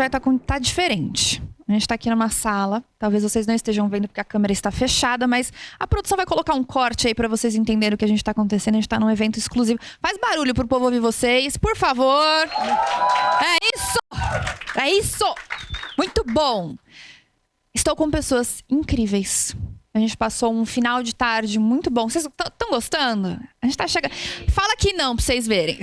hoje tá diferente. A gente tá aqui numa sala. Talvez vocês não estejam vendo porque a câmera está fechada, mas a produção vai colocar um corte aí pra vocês entenderem o que a gente tá acontecendo. A gente tá num evento exclusivo. Faz barulho pro povo ouvir vocês, por favor. É isso! É isso! Muito bom! Estou com pessoas incríveis. A gente passou um final de tarde muito bom. Vocês estão gostando? A gente tá chegando. Fala que não pra vocês verem.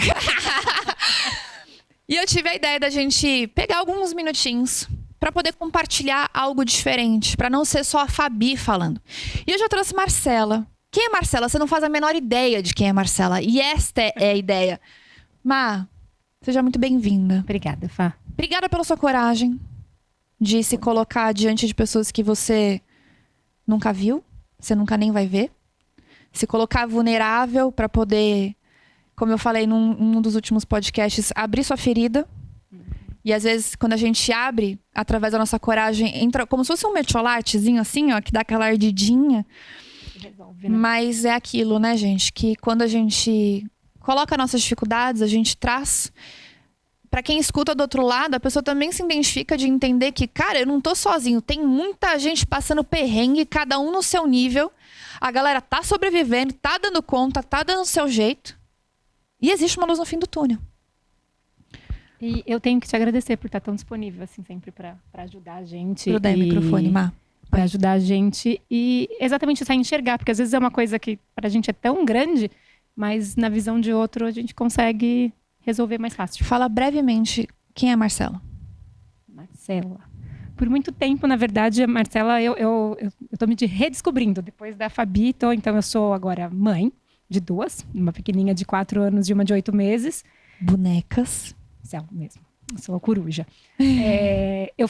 E eu tive a ideia da gente pegar alguns minutinhos para poder compartilhar algo diferente, para não ser só a Fabi falando. E eu já trouxe Marcela. Quem é Marcela? Você não faz a menor ideia de quem é Marcela. E esta é a ideia. Má, seja muito bem-vinda. Obrigada, Fá. Obrigada pela sua coragem de se colocar diante de pessoas que você nunca viu, você nunca nem vai ver. Se colocar vulnerável para poder, como eu falei num dos últimos podcasts, abrir sua ferida. E às vezes, quando a gente abre, através da nossa coragem, entra como se fosse um mertiolatezinho assim, ó, que dá aquela ardidinha. Resolve, né? Mas é aquilo, né, gente? Que quando a gente coloca nossas dificuldades, a gente traz. Pra quem escuta do outro lado, a pessoa também se identifica de entender que, cara, eu não tô sozinho. Tem muita gente passando perrengue, cada um no seu nível. A galera tá sobrevivendo, tá dando conta, tá dando o seu jeito. E existe uma luz no fim do túnel. E eu tenho que te agradecer por estar tão disponível, assim, sempre para ajudar a gente. Grudar o microfone, Má. Para ajudar a gente e exatamente isso, a enxergar. Porque às vezes é uma coisa que pra gente é tão grande, mas na visão de outro a gente consegue resolver mais fácil. Fala brevemente quem é a Marcela. Marcela. Por muito tempo, na verdade, a Marcela, eu tô me redescobrindo. Depois da Fabi, então eu sou agora mãe de duas. Uma pequenininha de 4 anos e uma de 8 meses. Bonecas. Céu mesmo. Eu sou a coruja. Eu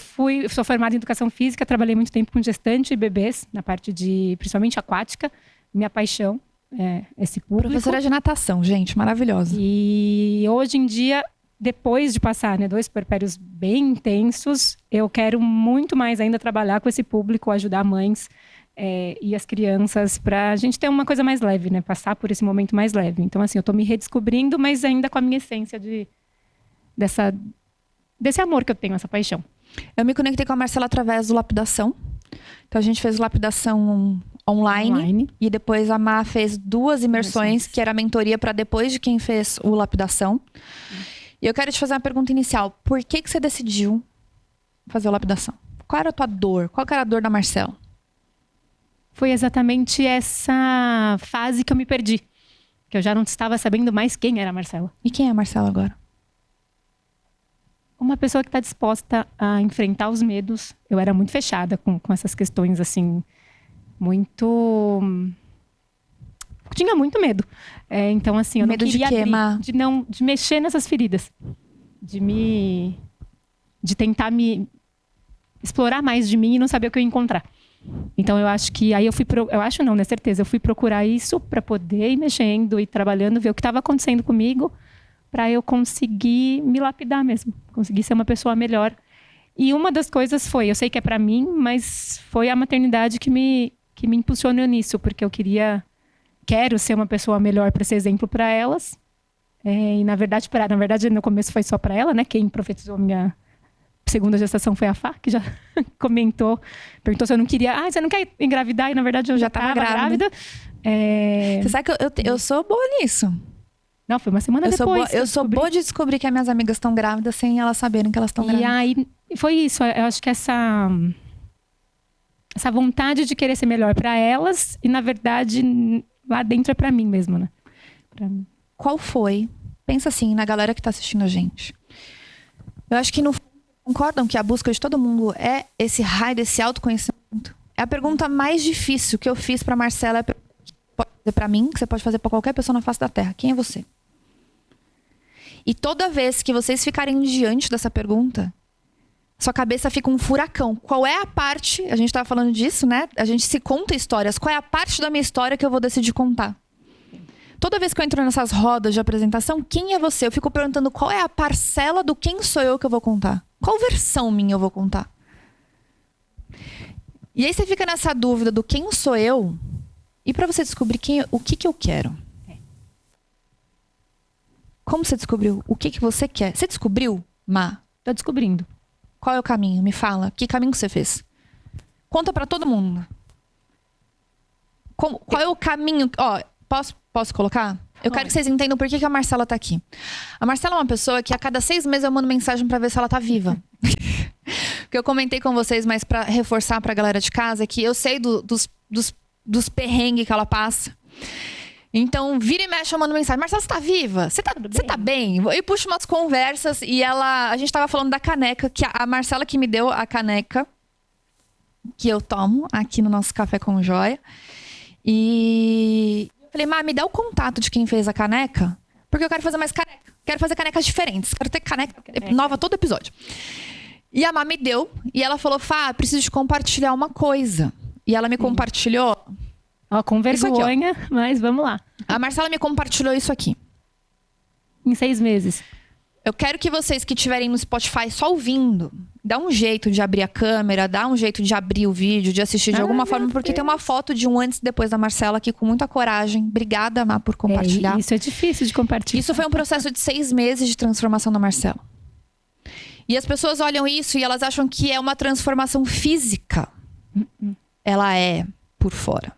sou formada em educação física, trabalhei muito tempo com gestante e bebês, na parte de, principalmente aquática. Minha paixão é esse público. Professora de natação, gente, maravilhosa. E hoje em dia, depois de passar 2 puerpérios bem intensos, eu quero muito mais ainda trabalhar com esse público, ajudar mães e as crianças para a gente ter uma coisa mais leve, né? Passar por esse momento mais leve. Então, assim, eu tô me redescobrindo, mas ainda com a minha essência desse amor que eu tenho, essa paixão. Eu me conectei com a Marcela através do Lapidação. Então a gente fez lapidação online. E depois a Má fez 2 imersões, que era a mentoria para depois de quem fez o Lapidação. E eu quero te fazer uma pergunta inicial. Por que você decidiu fazer o Lapidação? Qual era a tua dor? Qual era a dor da Marcela? Foi exatamente essa fase que eu me perdi. Que eu já não estava sabendo mais quem era a Marcela. E quem é a Marcela agora? Uma pessoa que está disposta a enfrentar os medos. Eu era muito fechada com essas questões, assim, muito... Tinha muito medo. Então, assim, eu medo não queria de quê, abrir, Má? de mexer nessas feridas. De tentar me explorar mais de mim e não saber o que eu ia encontrar. Então, eu acho que aí eu acho não, né? Certeza. Eu fui procurar isso para poder ir mexendo e trabalhando, ver o que estava acontecendo comigo, para eu conseguir me lapidar mesmo, conseguir ser uma pessoa melhor. E uma das coisas foi, eu sei que é para mim, mas foi a maternidade que me impulsionou nisso, porque eu quero ser uma pessoa melhor para ser exemplo para elas. E na verdade no começo foi só para ela, né? Quem profetizou minha segunda gestação foi a Fá, que já perguntou se eu não queria. Você não quer engravidar? E na verdade eu já estava grávida. Você sabe que eu sou boa nisso. Não, foi uma semana depois. Eu sou boa de descobrir que as minhas amigas estão grávidas sem elas saberem que elas estão grávidas. E aí, foi isso. Eu acho que essa vontade de querer ser melhor para elas e, na verdade, lá dentro é para mim mesmo, né? Pra mim. Qual foi? Pensa assim, na galera que tá assistindo a gente. Eu acho que concordam que a busca de todo mundo é esse raio desse autoconhecimento? É a pergunta mais difícil que eu fiz pra Marcela. É pode fazer pra mim, que você pode fazer pra qualquer pessoa na face da Terra. Quem é você? E toda vez que vocês ficarem diante dessa pergunta, sua cabeça fica um furacão. Qual é a parte, a gente tava falando disso, né? A gente se conta histórias. Qual é a parte da minha história que eu vou decidir contar? Toda vez que eu entro nessas rodas de apresentação, quem é você? Eu fico perguntando qual é a parcela do quem sou eu que eu vou contar. Qual versão minha eu vou contar? E aí você fica nessa dúvida do quem sou eu, e pra você descobrir o que eu quero. Como você descobriu? O que você quer? Você descobriu, Má? Tô descobrindo. Qual é o caminho? Me fala. Que caminho que você fez? Conta pra todo mundo. Qual é o caminho? Ó, posso colocar? Eu quero que vocês entendam por que a Marcela tá aqui. A Marcela é uma pessoa que a cada 6 meses eu mando mensagem pra ver se ela tá viva. O que eu comentei com vocês, mas pra reforçar pra galera de casa, é que eu sei dos perrengues que ela passa. Então, vira e mexe, eu mando mensagem. Marcela, você tá viva? Você tá bem? E puxo umas conversas e a gente tava falando da caneca, que a Marcela que me deu a caneca que eu tomo aqui no nosso Café com Joia. E eu falei, me dá o contato de quem fez a caneca, porque eu quero fazer mais caneca. Quero fazer canecas diferentes. Quero ter caneca nova todo episódio. E a Má me deu. E ela falou, preciso de compartilhar uma coisa. E ela me compartilhou... Ó, com vergonha, aqui, mas vamos lá. A Marcela me compartilhou isso aqui. Em 6 meses. Eu quero que vocês que estiverem no Spotify só ouvindo, dá um jeito de abrir a câmera, dá um jeito de abrir o vídeo, de assistir de alguma forma, porque tem uma foto de um antes e depois da Marcela aqui com muita coragem. Obrigada, Má, por compartilhar. Isso é difícil de compartilhar. Isso foi um processo de 6 meses de transformação da Marcela. E as pessoas olham isso e elas acham que é uma transformação física. Ela é por fora.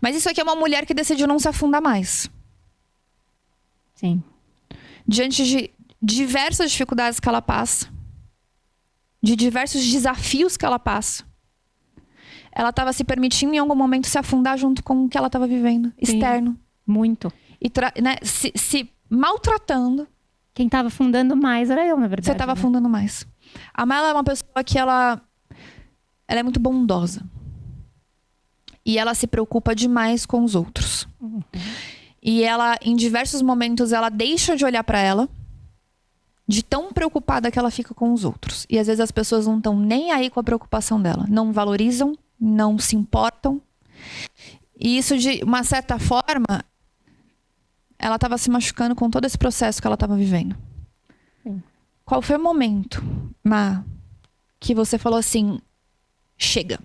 Mas isso aqui é uma mulher que decidiu não se afundar mais. Sim. Diante de diversas dificuldades que ela passa, de diversos desafios que ela passa, ela estava se permitindo em algum momento se afundar junto com o que ela estava vivendo, Sim, externo. Muito. E se maltratando. Quem estava afundando mais era eu, na verdade. Você estava afundando mais. A Mala é uma pessoa que ela é muito bondosa. E ela se preocupa demais com os outros. E ela, em diversos momentos, ela deixa de olhar pra ela, de tão preocupada que ela fica com os outros. E às vezes as pessoas não estão nem aí com a preocupação dela. Não valorizam, não se importam. E isso, de uma certa forma, ela estava se machucando com todo esse processo que ela estava vivendo. Sim. Qual foi o momento, Má, que você falou assim, chega?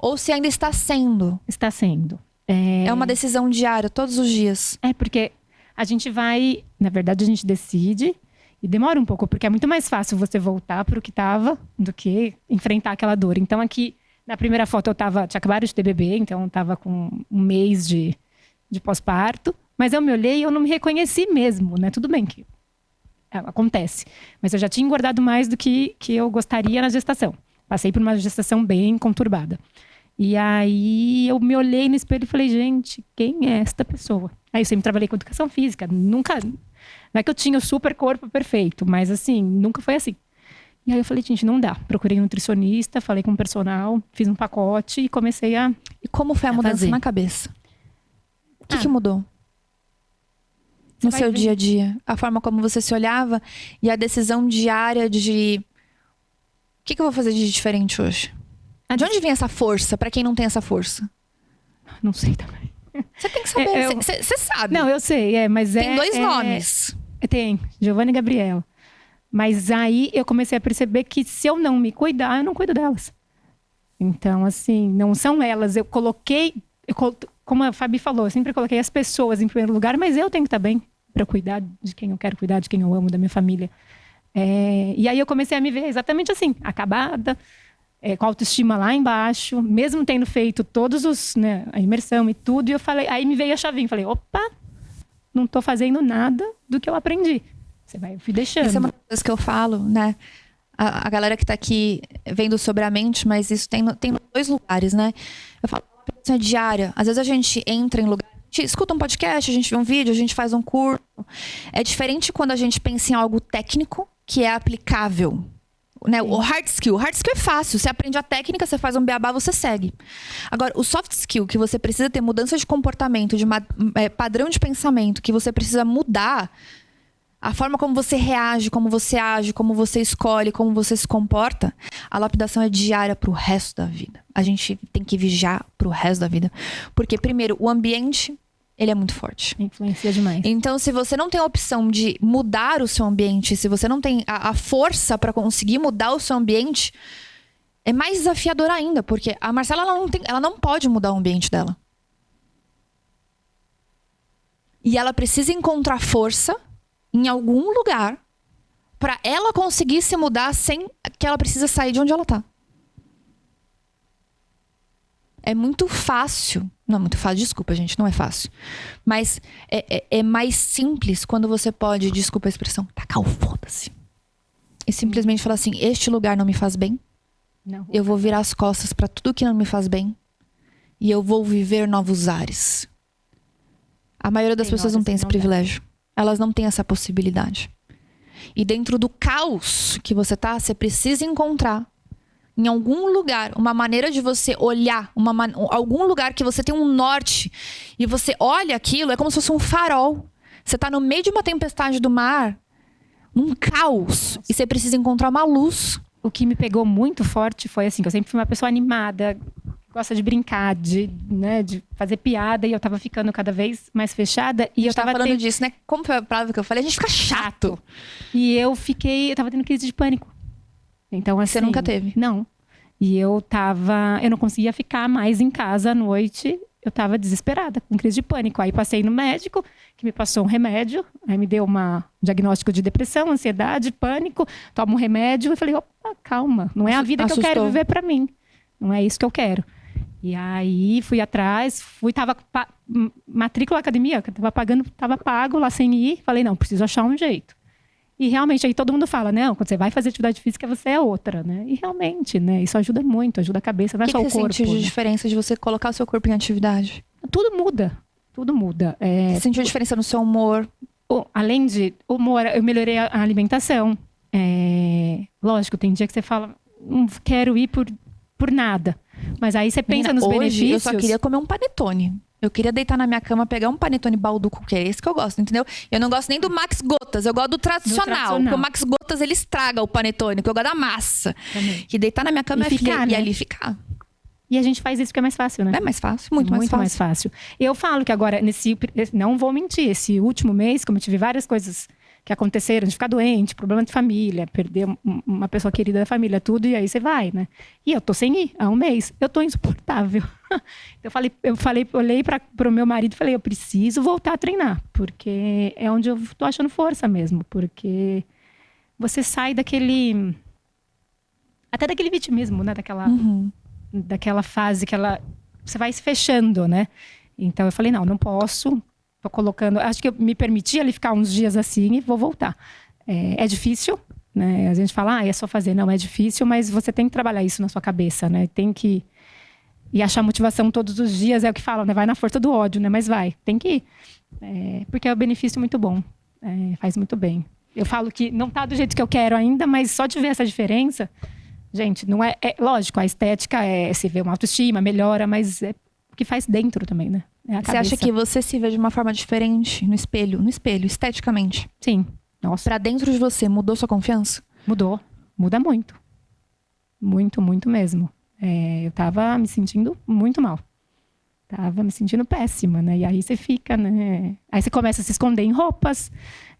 Ou se ainda está sendo? Está sendo. É uma decisão diária, todos os dias. É, porque a gente vai... Na verdade, a gente decide e demora um pouco, porque é muito mais fácil você voltar para o que estava do que enfrentar aquela dor. Então, aqui, na primeira foto, eu tinha acabado de ter bebê, então eu estava com 1 mês de pós-parto. Mas eu me olhei e eu não me reconheci mesmo, né? Tudo bem que acontece. Mas eu já tinha engordado mais do que eu gostaria na gestação. Passei por uma gestação bem conturbada. E aí eu me olhei no espelho e falei, gente, quem é esta pessoa? Aí eu sempre trabalhei com educação física, nunca... Não é que eu tinha o super corpo perfeito, mas assim, nunca foi assim. E aí eu falei, gente, não dá. Procurei um nutricionista, falei com um personal, fiz um pacote e comecei a... E como foi a mudança fazer. na cabeça? O que mudou? No Você seu vai ver. dia a dia? A forma como você se olhava e a decisão diária de... O que eu vou fazer de diferente hoje? De onde vem essa força, pra quem não tem essa força? Não sei também. Você tem que saber, você sabe. Não, eu sei, mas tem 2 nomes. Tem, Giovanna e Gabriela. Mas aí eu comecei a perceber que se eu não me cuidar, eu não cuido delas. Então, assim, não são elas. Eu coloquei, como a Fabi falou, eu sempre coloquei as pessoas em primeiro lugar, mas eu tenho que estar bem para cuidar de quem eu quero cuidar, de quem eu amo, da minha família. E aí eu comecei a me ver exatamente assim, acabada, com a autoestima lá embaixo, mesmo tendo feito todos os, né, a imersão e tudo, e eu falei, aí me veio a chavinha, falei, opa, não tô fazendo nada do que eu aprendi. Eu fui deixando. Isso é uma coisa que eu falo, né? A galera que tá aqui vendo sobre a mente, mas isso tem 2 lugares, né? Eu falo, é diária. Às vezes a gente entra em lugar, a gente escuta um podcast, a gente vê um vídeo, a gente faz um curso. É diferente quando a gente pensa em algo técnico que é aplicável. Né? O hard skill é fácil. Você aprende a técnica, você faz um beabá, você segue. Agora, o soft skill, que você precisa ter mudança de comportamento, de padrão de pensamento, que você precisa mudar a forma como você reage, como você age, como você escolhe, como você se comporta, a lapidação é diária pro resto da vida. A gente tem que vigiar pro resto da vida. Porque, primeiro, o ambiente, ele é muito forte. Influencia demais. Então, se você não tem a opção de mudar o seu ambiente, se você não tem a força para conseguir mudar o seu ambiente, é mais desafiador ainda, porque a Marcela ela não pode mudar o ambiente dela. E ela precisa encontrar força em algum lugar pra ela conseguir se mudar sem que ela precisa sair de onde ela tá. É muito fácil. Não é muito fácil, desculpa, gente, não é fácil. Mas é mais simples quando você pode, desculpa a expressão, tacar o foda-se. E simplesmente falar assim, este lugar não me faz bem. Não. Eu vou virar as costas pra tudo que não me faz bem. E eu vou viver novos ares. A maioria das pessoas não tem esse privilégio. Elas não têm essa possibilidade. E dentro do caos que você tá, você precisa encontrar em algum lugar uma maneira de você olhar, algum lugar que você tem um norte e você olha aquilo, é como se fosse um farol. Você tá no meio de uma tempestade do mar, num caos, e você precisa encontrar uma luz. O que me pegou muito forte foi assim, que eu sempre fui uma pessoa animada, gosta de brincar, de fazer piada, e eu tava ficando cada vez mais fechada. E eu tava falando disso, né? Como foi a palavra que eu falei? A gente fica chato. E eu tava tendo crise de pânico. Então, assim, você nunca teve? Não. E eu não conseguia ficar mais em casa à noite. Eu tava desesperada, com crise de pânico. Aí passei no médico, que me passou um remédio. Aí me deu um diagnóstico de depressão, ansiedade, pânico. Tomo um remédio. Eu falei, opa, calma. Não é a vida que eu quero viver pra mim. Não é isso que eu quero. E aí fui atrás, tava matrícula academia, que eu tava pago lá sem ir. Falei, não, preciso achar um jeito. E realmente, aí todo mundo fala, não, quando você vai fazer atividade física, você é outra, né? E realmente, né? Isso ajuda muito, ajuda a cabeça, não é só o corpo. O que você sentiu de diferença de você colocar o seu corpo em atividade? Tudo muda, tudo muda. Você sentiu diferença no seu humor? Além de humor, eu melhorei a alimentação. Lógico, tem dia que você fala, não quero ir por nada. Mas aí você pensa nos benefícios. Eu só queria comer um panetone. Eu queria deitar na minha cama, pegar um panetone balduco, que é esse que eu gosto, entendeu? Eu não gosto nem do Max Gotas, eu gosto do tradicional. Porque o Max Gotas, ele estraga o panetone, porque eu gosto da massa. Também. E deitar na minha cama e ali ficar. E a gente faz isso porque é mais fácil, né? É mais fácil, muito mais fácil. Eu falo que agora, não vou mentir, esse último mês, como eu tive várias coisas que aconteceram, de ficar doente, problema de família, perder uma pessoa querida da família, tudo, e aí você vai, né? E eu tô sem ir há um mês. Eu tô insuportável. Olhei para o meu marido e falei, eu preciso voltar a treinar, porque é onde eu tô achando força mesmo, porque você sai até daquele vitimismo, né? Daquela fase que você vai se fechando, né? Então eu falei, não posso. Tô colocando, acho que eu me permiti ali ficar uns dias assim e vou voltar. É difícil, né? A gente fala, é só fazer. Não, é difícil, mas você tem que trabalhar isso na sua cabeça, né? Tem que e achar motivação todos os dias, é o que falam, né? Vai na força do ódio, né? Mas vai, tem que ir. Porque é um benefício muito bom. Faz muito bem. Eu falo que não tá do jeito que eu quero ainda, mas só de ver essa diferença, gente, não lógico, a estética se vê uma autoestima, melhora, mas é o que faz dentro também, né? Você acha que você se vê de uma forma diferente no espelho, esteticamente? Sim. Nossa. Pra dentro de você, mudou sua confiança? Mudou. Muda muito. Muito, muito mesmo. Eu tava me sentindo muito mal. Tava me sentindo péssima, né? E aí você fica, né? Aí você começa a se esconder em roupas.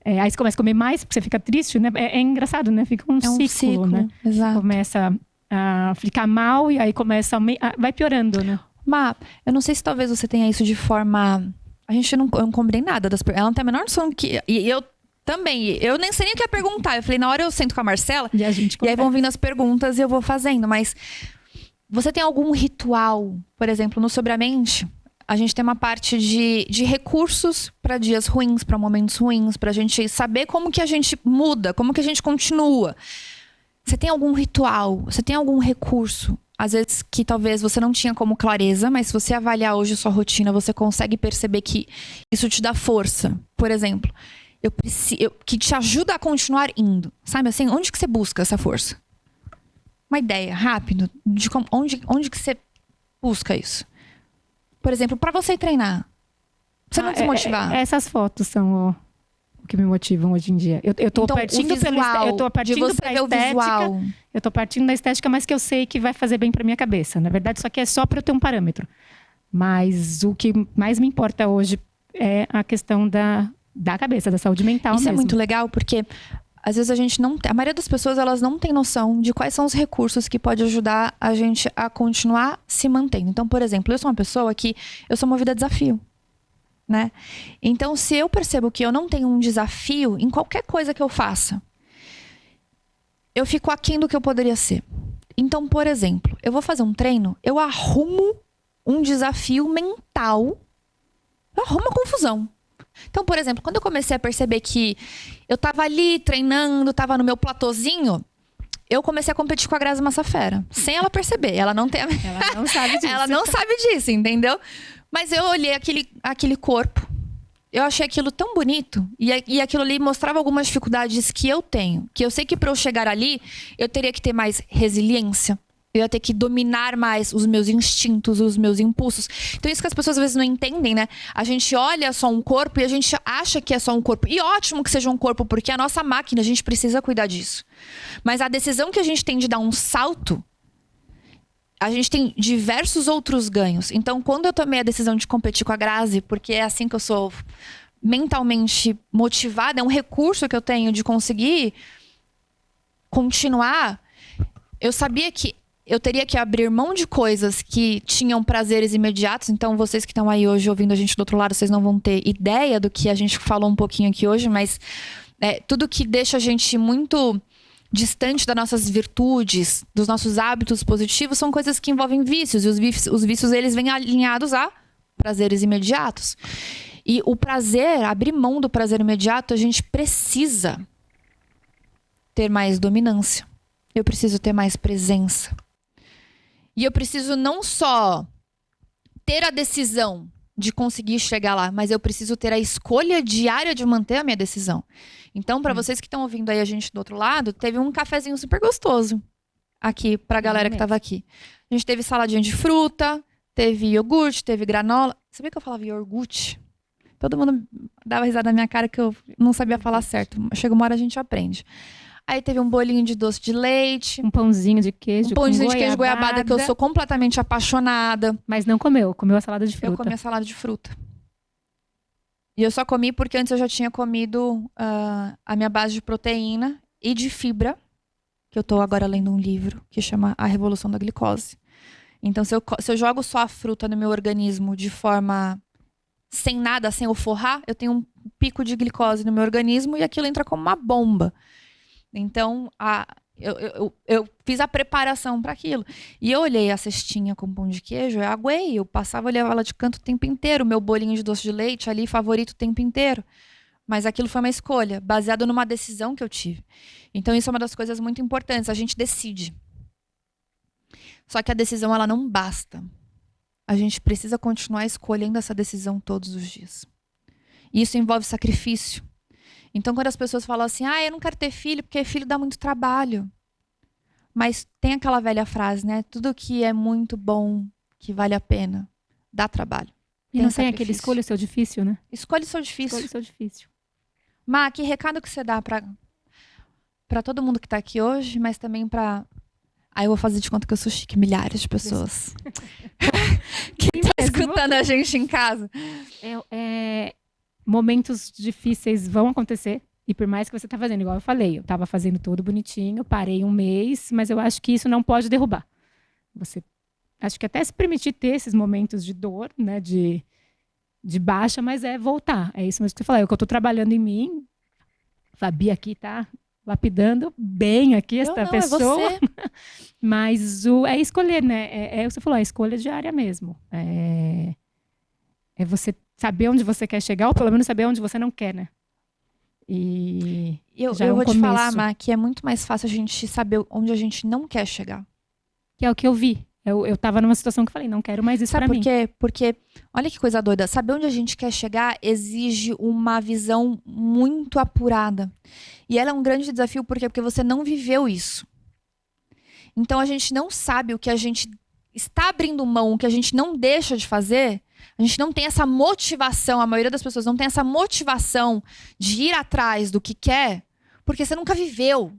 Aí você começa a comer mais, porque você fica triste, né? É engraçado, né? Fica um ciclo, né? Exato. Começa a ficar mal e aí começa vai piorando, né? Má, eu não sei se talvez você tenha isso de forma... eu não combinei nada das perguntas. Ela não tem a menor noção que... E eu também, eu nem sei nem o que ia perguntar. Eu falei, na hora eu sento com a Marcela e aí vão vindo as perguntas e eu vou fazendo. Mas você tem algum ritual, por exemplo, no Sobre a Mente? A gente tem uma parte de recursos para dias ruins, para momentos ruins, pra gente saber como que a gente muda, como que a gente continua. Você tem algum ritual? Você tem algum recurso? Às vezes que talvez você não tinha como clareza, mas se você avaliar hoje a sua rotina, você consegue perceber que isso te dá força. Por exemplo, que te ajuda a continuar indo. Sabe assim? Onde que você busca essa força? Uma ideia, rápido, de onde que você busca isso? Por exemplo, para você treinar. Você não se motivar. Essas fotos são o que me motivam hoje em dia. Eu tô então, partindo pra estética. Eu tô partindo da estética, mas que eu sei que vai fazer bem pra minha cabeça. Na verdade, isso aqui é só pra eu ter um parâmetro. Mas o que mais me importa hoje é a questão da cabeça, da saúde mental mesmo. Isso é muito legal, porque às vezes a maioria das pessoas, elas não tem noção de quais são os recursos que pode ajudar a gente a continuar se mantendo. Então, por exemplo, eu sou uma pessoa que eu sou movida a desafio. Né? Então, se eu percebo que eu não tenho um desafio em qualquer coisa que eu faça, eu fico aquém do que eu poderia ser. Então, por exemplo, eu vou fazer um treino, eu arrumo um desafio mental, eu arrumo uma confusão. Então, por exemplo, quando eu comecei a perceber que eu tava ali treinando, tava no meu platôzinho, eu comecei a competir com a Grazi Massafera, sem ela perceber. Ela não tem Ela não sabe disso. Ela não sabe disso, entendeu? Mas eu olhei aquele corpo, eu achei aquilo tão bonito, e aquilo ali mostrava algumas dificuldades que eu tenho. Que eu sei que para eu chegar ali, eu teria que ter mais resiliência. Eu ia ter que dominar mais os meus instintos, os meus impulsos. Então, isso que as pessoas às vezes não entendem, né? A gente olha só um corpo e a gente acha que é só um corpo. E ótimo que seja um corpo, porque é a nossa máquina, a gente precisa cuidar disso. Mas a decisão que a gente tem de dar um salto, a gente tem diversos outros ganhos. Então, quando eu tomei a decisão de competir com a Grazi, porque é assim que eu sou mentalmente motivada, é um recurso que eu tenho de conseguir continuar, eu sabia que eu teria que abrir mão de coisas que tinham prazeres imediatos. Então, vocês que estão aí hoje ouvindo a gente do outro lado, vocês não vão ter ideia do que a gente falou um pouquinho aqui hoje, mas tudo que deixa a gente muito distante das nossas virtudes, dos nossos hábitos positivos, são coisas que envolvem vícios. E os vícios, eles vêm alinhados a prazeres imediatos. E o prazer, abrir mão do prazer imediato, a gente precisa ter mais dominância. Eu preciso ter mais presença. E eu preciso não só ter a decisão de conseguir chegar lá, mas eu preciso ter a escolha diária de manter a minha decisão. Então, para vocês que estão ouvindo aí a gente do outro lado, teve um cafezinho super gostoso aqui pra galera que tava aqui. A gente teve saladinha de fruta, teve iogurte, teve granola. Sabia que eu falava iogurte? Todo mundo dava risada na minha cara que eu não sabia falar certo. Chega uma hora a gente aprende. Aí teve um bolinho de doce de leite. Um pãozinho de queijo. Um pãozinho de queijo goiabada, que eu sou completamente apaixonada. Mas não comeu a salada de fruta. Eu comi a salada de fruta. E eu só comi porque antes eu já tinha comido a minha base de proteína e de fibra. Que eu tô agora lendo um livro que chama A Revolução da Glicose. Então, se eu jogo só a fruta no meu organismo de forma sem nada, sem eu forrar, eu tenho um pico de glicose no meu organismo e aquilo entra como uma bomba. Então, eu fiz a preparação para aquilo. E eu olhei a cestinha com pão de queijo, eu aguei, eu passava, olhava ela de canto o tempo inteiro, meu bolinho de doce de leite ali, favorito o tempo inteiro. Mas aquilo foi uma escolha, baseada numa decisão que eu tive. Então, isso é uma das coisas muito importantes, a gente decide. Só que a decisão, ela não basta. A gente precisa continuar escolhendo essa decisão todos os dias. E isso envolve sacrifício. Então, quando as pessoas falam assim, eu não quero ter filho porque filho dá muito trabalho. Mas tem aquela velha frase, né? Tudo que é muito bom, que vale a pena, dá trabalho. E não tem aquele escolha o seu difícil, né? Escolhe o seu difícil. Escolha o seu difícil. Má, que recado que você dá pra todo mundo que tá aqui hoje, mas também pra... Aí eu vou fazer de conta que eu sou chique, milhares de pessoas. que tá escutando a gente em casa. Momentos difíceis vão acontecer. E por mais que você tá fazendo, igual eu falei, eu tava fazendo tudo bonitinho, parei um mês, mas eu acho que isso não pode derrubar. Você acho que até se permitir ter esses momentos de dor, né, de baixa, mas é voltar. É isso mesmo que você falou, é o que eu tô trabalhando em mim. Fabi aqui tá lapidando bem aqui esta pessoa. É você. Mas é escolher, né? É o que você falou, é a escolha diária mesmo. É você saber onde você quer chegar, ou pelo menos saber onde você não quer, né? E eu vou te falar, Má, que é muito mais fácil a gente saber onde a gente não quer chegar. Que é o que eu vi. Eu tava numa situação que eu falei, não quero mais isso pra mim. Sabe por quê? Porque, olha que coisa doida, saber onde a gente quer chegar exige uma visão muito apurada. E ela é um grande desafio, por quê? Porque você não viveu isso. Então, a gente não sabe o que a gente está abrindo mão, o que a gente não deixa de fazer. A gente não tem essa motivação, a maioria das pessoas não tem essa motivação de ir atrás do que quer, porque você nunca viveu.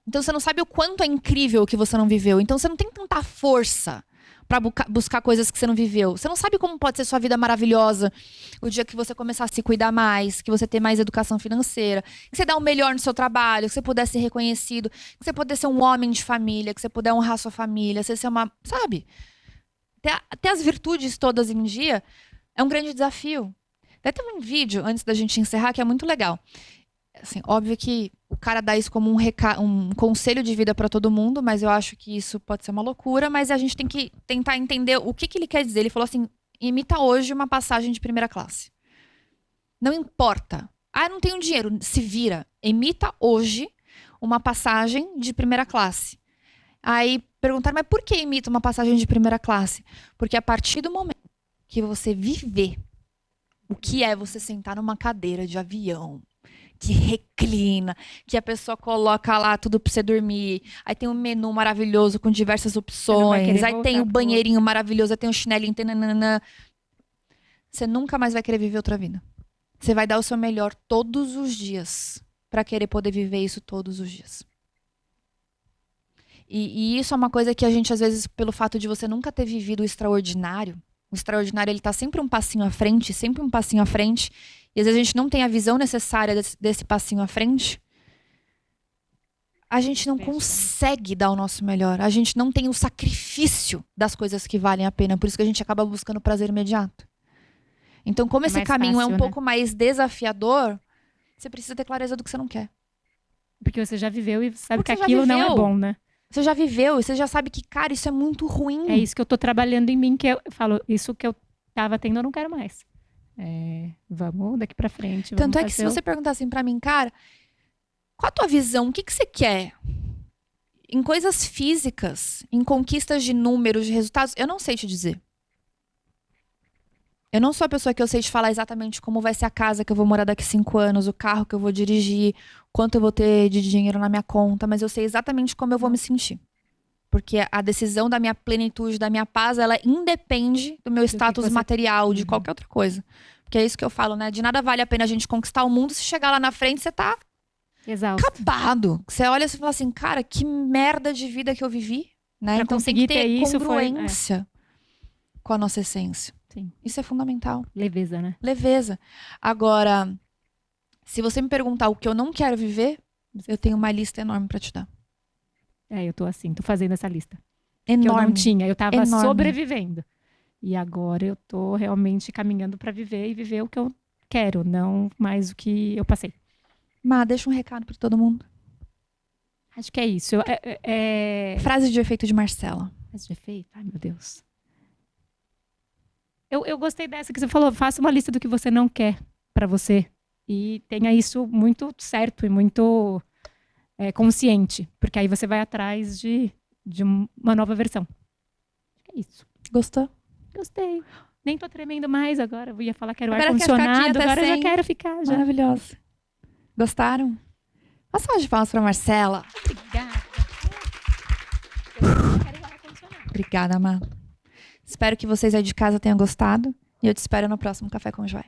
Então você não sabe o quanto é incrível o que você não viveu. Então você não tem tanta força pra buscar coisas que você não viveu. Você não sabe como pode ser sua vida maravilhosa o dia que você começar a se cuidar mais, que você ter mais educação financeira, que você dá o melhor no seu trabalho, que você puder ser reconhecido, que você puder ser um homem de família, que você puder honrar sua família, você ser uma... Sabe? Ter as virtudes todas em dia é um grande desafio. Vai ter um vídeo, antes da gente encerrar, que é muito legal. assim, óbvio que o cara dá isso como um conselho de vida pra todo mundo, mas eu acho que isso pode ser uma loucura, mas a gente tem que tentar entender o que ele quer dizer. Ele falou assim, imita hoje uma passagem de primeira classe. Não importa. Ah, não tenho dinheiro. Se vira. Imita hoje uma passagem de primeira classe. Aí perguntaram, mas por que imita uma passagem de primeira classe? Porque a partir do momento que você viver o que é você sentar numa cadeira de avião, que reclina, que a pessoa coloca lá tudo pra você dormir, aí tem um menu maravilhoso com diversas opções, aí tem o banheirinho maravilhoso, aí tem o chinelinho, tem nananã. Você nunca mais vai querer viver outra vida. Você vai dar o seu melhor todos os dias pra querer poder viver isso todos os dias. E isso é uma coisa que a gente, às vezes, pelo fato de você nunca ter vivido o extraordinário ele tá sempre um passinho à frente, sempre um passinho à frente, e às vezes a gente não tem a visão necessária desse passinho à frente, a gente não consegue dar o nosso melhor, a gente não tem o sacrifício das coisas que valem a pena, por isso que a gente acaba buscando prazer imediato. Então, como esse caminho é um pouco mais desafiador, você precisa ter clareza do que você não quer. Porque você já viveu e sabe que aquilo não é bom, né? Você já viveu, você já sabe que, cara, isso é muito ruim. É isso que eu tô trabalhando em mim, que eu falo, isso que eu tava tendo, eu não quero mais. Vamos daqui pra frente. Tanto é que se você perguntar assim pra mim, cara, qual a tua visão? O que você quer? Em coisas físicas, em conquistas de números, de resultados, eu não sei te dizer. Eu não sou a pessoa que eu sei te falar exatamente como vai ser a casa que eu vou morar daqui 5 anos, o carro que eu vou dirigir, quanto eu vou ter de dinheiro na minha conta, mas eu sei exatamente como eu vou me sentir. Porque a decisão da minha plenitude, da minha paz, ela independe do meu status material, de qualquer outra coisa. Porque é isso que eu falo, né? De nada vale a pena a gente conquistar o mundo se chegar lá na frente você tá exausto, acabado. Você olha e fala assim, cara, que merda de vida que eu vivi, né? Pra então tem que ter isso congruência com a nossa essência. Sim. Isso é fundamental. Leveza, né? Leveza. Agora, se você me perguntar o que eu não quero viver, eu tenho uma lista enorme pra te dar. Eu tô assim, tô fazendo essa lista. Enorme. Que eu não tinha, eu tava enorme. sobrevivendo. E agora eu tô realmente caminhando pra viver e viver o que eu quero, não mais o que eu passei. Má, deixa um recado pra todo mundo. Acho que é isso. Frase de efeito de Marcela. Frase de efeito? Ai, meu Deus. Eu gostei dessa que você falou. Faça uma lista do que você não quer pra você. E tenha isso muito certo e muito consciente. Porque aí você vai atrás de uma nova versão. É isso. Gostou? Gostei. Nem tô tremendo mais agora. Eu ia falar que era o Agora ar-condicionado. Agora eu já 100. quero ficar. Já. Maravilhosa. Gostaram? Uma salva de palmas pra Marcela. Obrigada. Eu quero ir ao ar-condicionado. Obrigada, Má. Espero que vocês aí de casa tenham gostado. E eu te espero no próximo Café com Joia.